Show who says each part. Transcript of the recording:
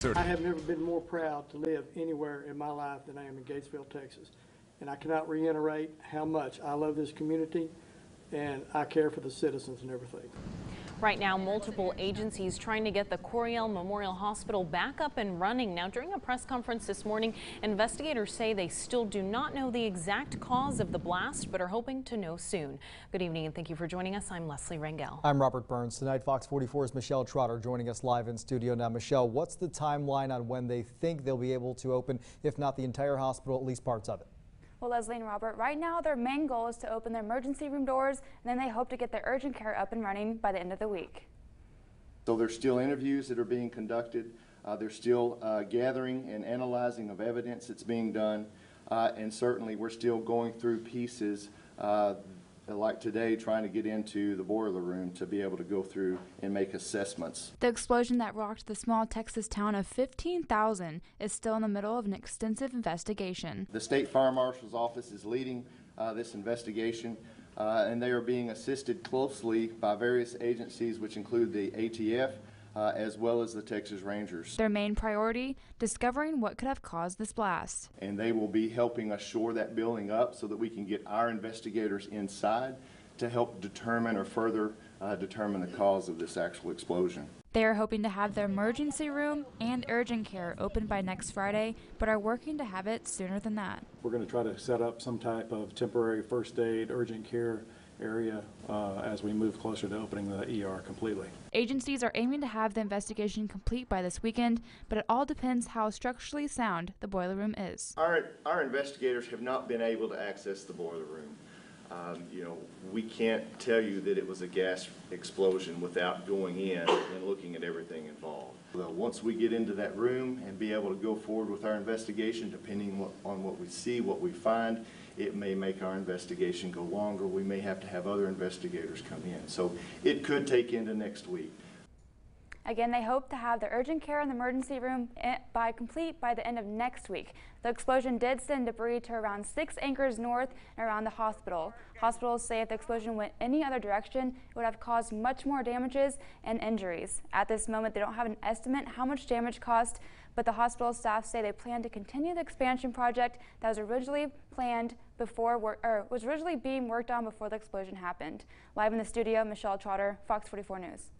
Speaker 1: 6:30.
Speaker 2: I have never been more proud to live anywhere in my life than I am in Gatesville, Texas. And I cannot reiterate how much I love this community and I care for the citizens and everything.
Speaker 3: Right now, multiple agencies trying to get the Coryell Memorial Hospital back up and running. Now, during a press conference this morning, investigators say they still do not know the exact cause of the blast, but are hoping to know soon. Good evening and thank you for joining us. I'm Leslie Rangel.
Speaker 4: I'm Robert Burns. Tonight, Fox 44's Michelle Trotter joining us live in studio. Now, Michelle, what's the timeline on when they think they'll be able to open, if not the entire hospital, at least parts of it?
Speaker 5: Well, Leslie and Robert, right now their main goal is to open their emergency room doors, and then they hope to get their urgent care up and running by the end of the week.
Speaker 6: So there's still interviews that are being conducted. They're still gathering and analyzing of evidence that's being done. And certainly we're still going through pieces like today, trying to get into the boiler room to be able to go through and make assessments.
Speaker 5: The explosion that rocked the small Texas town of 15,000 is still in the middle of an extensive investigation.
Speaker 6: The State Fire Marshal's office is leading this investigation, and they are being assisted closely by various agencies, which include the ATF, as well as the Texas Rangers.
Speaker 5: Their main priority, discovering what could have caused this blast.
Speaker 6: And they will be helping us shore that building up so that we can get our investigators inside to help determine or further determine the cause of this actual explosion.
Speaker 5: They are hoping to have their emergency room and urgent care open by next Friday, but are working to have it sooner than that.
Speaker 7: We're going to try to set up some type of temporary first aid, urgent care area as we move closer to opening the ER completely.
Speaker 5: Agencies are aiming to have the investigation complete by this weekend, but it all depends how structurally sound the boiler room is.
Speaker 6: Our investigators have not been able to access the boiler room. We can't tell you that it was a gas explosion without going in and looking at everything involved. Well, once we get into that room and be able to go forward with our investigation, depending on what we see, what we find, it may make our investigation go longer. We may have to have other investigators come in. So it could take into next week.
Speaker 5: Again, they hope to have the urgent care in the emergency room complete by the end of next week. The explosion did send debris to around 6 acres north and around the hospital. Hospitals say if the explosion went any other direction, it would have caused much more damages and injuries. At this moment, they don't have an estimate how much damage caused, but the hospital staff say they plan to continue the expansion project that was originally planned was originally being worked on before the explosion happened. Live in the studio, Michelle Trotter, Fox 44 News.